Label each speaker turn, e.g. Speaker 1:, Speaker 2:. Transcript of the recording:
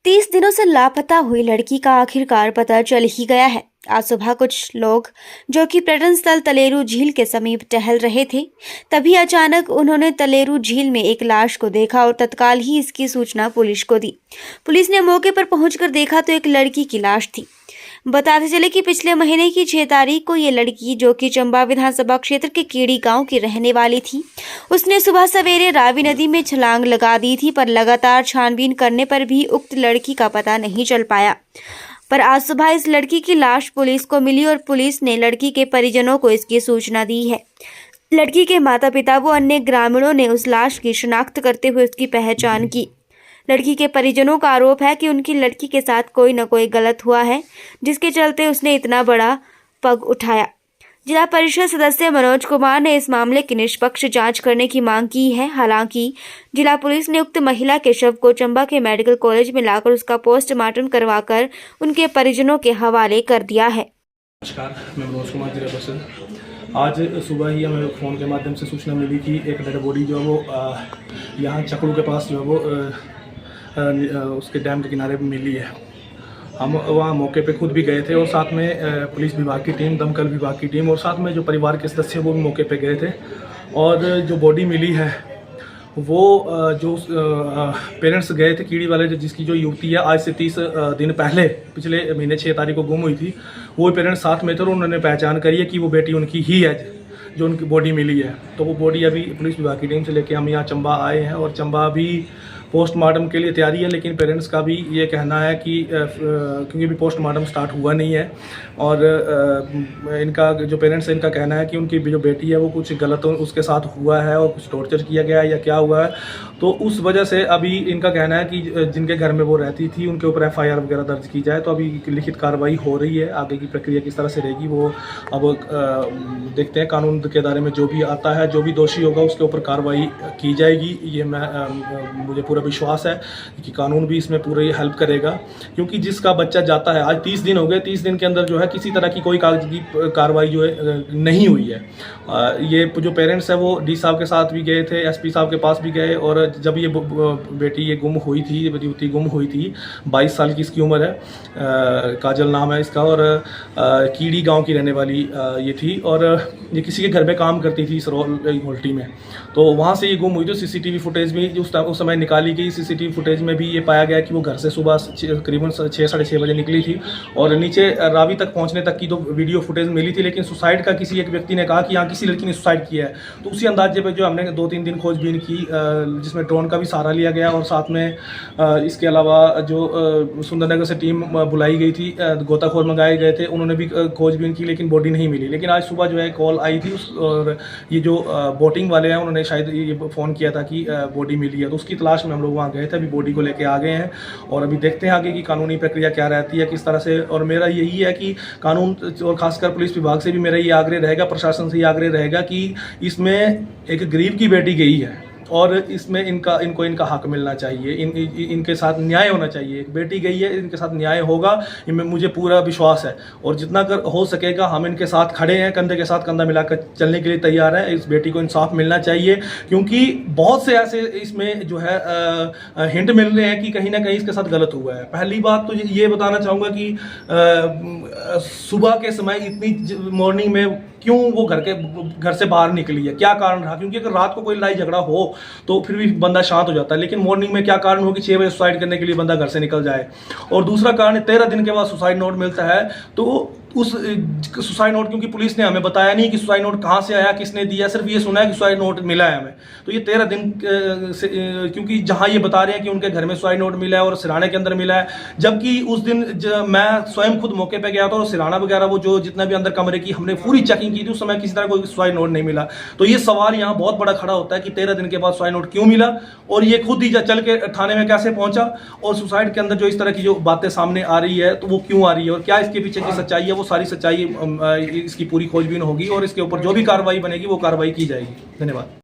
Speaker 1: 30 दिनों से लापता हुई लड़की का आखिरकार पता चल ही गया है। आज सुबह कुछ लोग जो कि पर्यटन स्थल तलेरू झील के समीप टहल रहे थे, तभी अचानक उन्होंने तलेरू झील में एक लाश को देखा और तत्काल ही इसकी सूचना पुलिस को दी। पुलिस ने मौके पर पहुंचकर देखा तो एक लड़की की लाश थी। बताते चले कि पिछले महीने की 6 तारीख को ये लड़की, जो कि चंबा विधानसभा क्षेत्र के कीड़ी गांव की रहने वाली थी, उसने सुबह सवेरे रावी नदी में छलांग लगा दी थी, पर लगातार छानबीन करने पर भी उक्त लड़की का पता नहीं चल पाया। पर आज सुबह इस लड़की की लाश पुलिस को मिली और पुलिस ने लड़की के परिजनों को इसकी सूचना दी है। लड़की के माता पिता व अन्य ग्रामीणों ने उस लाश की शिनाख्त करते हुए उसकी पहचान की। लड़की के परिजनों का आरोप है कि उनकी लड़की के साथ कोई न कोई गलत हुआ है, जिसके चलते उसने इतना बड़ा पग उठाया। जिला परिषद सदस्य मनोज कुमार ने इस मामले की निष्पक्ष जांच करने की मांग की है। हालांकि जिला पुलिस ने उक्त महिला के शव को चंबा के मेडिकल कॉलेज में लाकर उसका पोस्टमार्टम करवाकर उनके परिजनों के हवाले कर दिया है।
Speaker 2: नमस्कार, मैं मनोज कुमार, जिला परिषद। आज सुबह ही हमें फ़ोन के माध्यम से सूचना मिली कि एक डेड बॉडी जो है वो यहाँ चकड़ू के पास जो है वो उसके डैम के किनारे पर मिली है। हम वहाँ मौके पे खुद भी गए थे और साथ में पुलिस विभाग की टीम, दमकल विभाग की टीम और साथ में जो परिवार के सदस्य वो भी मौके पे गए थे। और जो बॉडी मिली है वो जो पेरेंट्स गए थे कीड़ी वाले, जिसकी जो युवती है आज से 30 दिन पहले पिछले महीने 6 तारीख को गुम हुई थी, वो पेरेंट्स साथ में थे और उन्होंने पहचान करी है कि वो बेटी उनकी ही है जो उनकी बॉडी मिली है। तो वो बॉडी अभी पुलिस विभाग की टीम से लेके हम यहाँ चंबा आए हैं और चंबा भी पोस्टमार्टम के लिए तैयारी है। लेकिन पेरेंट्स का भी ये कहना है कि क्योंकि अभी पोस्टमार्टम स्टार्ट हुआ नहीं है और इनका जो पेरेंट्स है इनका कहना है कि उनकी जो बेटी है वो कुछ गलत उसके साथ हुआ है और कुछ टॉर्चर किया गया है या क्या हुआ है, तो उस वजह से अभी इनका कहना है कि जिनके घर में वो रहती थी उनके ऊपर FIR वगैरह दर्ज की जाए। तो अभी लिखित कार्रवाई हो रही है, आगे की प्रक्रिया किस तरह से रहेगी वो अब देखते हैं। कानून के दायरे में जो भी आता है, जो भी दोषी होगा उसके ऊपर कार्रवाई की जाएगी। ये मुझे पूरा विश्वास है कि कानून भी इसमें पूरी हेल्प करेगा, क्योंकि जिसका बच्चा जाता है, आज 30 दिन हो गए, 30 दिन के अंदर जो है किसी तरह की कोई कागजी कार्रवाई जो है नहीं हुई है। ये जो पेरेंट्स है वो डी साहब के साथ भी गए थे, SP साहब के पास भी गए, और जब ये बेटी ये गुम हुई थी, युवती गुम हुई थी, 22 साल की इसकी उम्र है, काजल नाम है इसका, और कीड़ी गांव की रहने वाली ये थी और ये किसी के घर में काम करती थी होल्टी में। तो वहाँ से ये गुम हुई। तो CCTV फुटेज भी उस समय निकाली गई। CCTV फुटेज में भी ये पाया गया कि वो घर से सुबह करीबन 6 साढ़े 6 बजे निकली थी और नीचे रावी तक पहुँचने तक की तो वीडियो फुटेज मिली थी। लेकिन सुसाइड का किसी एक व्यक्ति ने कहा कि यहाँ किसी लड़की ने सुसाइड किया है। तो उसी अंदाजे पर जो हमने 2-3 दिन खोजबीन की, जिसमें ड्रोन का भी सहारा लिया गया और साथ में इसके अलावा जो सुंदरनगर से टीम बुलाई गई थी, गोताखोर मंगाए गए थे, उन्होंने भी खोजबीन की, लेकिन बॉडी नहीं मिली। लेकिन आज सुबह जो है कॉल आई थी और ये जो बोटिंग वाले हैं उन्होंने शायद ये फ़ोन किया था कि बॉडी मिली है। तो उसकी तलाश में हम लोग वहाँ गए थे। अभी बॉडी को लेके आ गए हैं और अभी देखते हैं आगे की कानूनी प्रक्रिया क्या रहती है, किस तरह से। और मेरा यही है कि कानून और खासकर पुलिस विभाग से भी मेरा ये आग्रह रहेगा, प्रशासन से ये आग्रह रहेगा कि इसमें एक गरीब की बेटी गई है और इसमें इनको इनका हक मिलना चाहिए, इनके साथ न्याय होना चाहिए। एक बेटी गई है, इनके साथ न्याय होगा, इनमें मुझे पूरा विश्वास है और जितना कर हो सकेगा हम इनके साथ खड़े हैं, कंधे के साथ कंधा मिलाकर चलने के लिए तैयार है। इस बेटी को इंसाफ मिलना चाहिए, क्योंकि बहुत से ऐसे इसमें जो है हिंट मिल रहे हैं कि कहीं ना कहीं इसके साथ गलत हुआ है। पहली बात तो ये बताना चाहूँगा कि सुबह के समय इतनी मॉर्निंग में क्यों वो घर से बाहर निकली है, क्या कारण रहा? क्योंकि अगर रात को कोई लड़ाई झगड़ा हो तो फिर भी बंदा शांत हो जाता है, लेकिन मॉर्निंग में क्या कारण हो कि 6 बजे सुसाइड करने के लिए बंदा घर से निकल जाए। और दूसरा कारण, 13 दिन के बाद सुसाइड नोट मिलता है। तो उस सुसाइड नोट, क्योंकि पुलिस ने हमें बताया नहीं कि सुसाइड नोट कहाँ से आया, किसने दिया, सिर्फ ये सुना है कि सुसाइड नोट मिला है हमें। तो ये 13 दिन से, क्योंकि जहाँ ये बता रहे हैं कि उनके घर में सुसाइड नोट मिला है और सिराने के अंदर मिला है, जबकि उस दिन मैं स्वयं खुद मौके पे गया था और सिराना वगैरह वो जो जितना भी अंदर कमरे की हमने पूरी चेकिंग की थी, उस समय किसी तरह कोई सुसाइड नोट नहीं मिला। तो ये सवाल यहाँ बहुत बड़ा खड़ा होता है कि 13 दिन के बाद सुसाइड नोट क्यों मिला और ये खुद ही चल के थाने में कैसे पहुंचा, और सुसाइड के अंदर जो इस तरह की जो बातें सामने आ रही है तो वो क्यों आ रही है और क्या इसके पीछे की सच्चाई है, वो सारी सच्चाई इसकी पूरी खोजबीन होगी और इसके ऊपर जो भी कार्रवाई बनेगी वो कार्रवाई की जाएगी। धन्यवाद।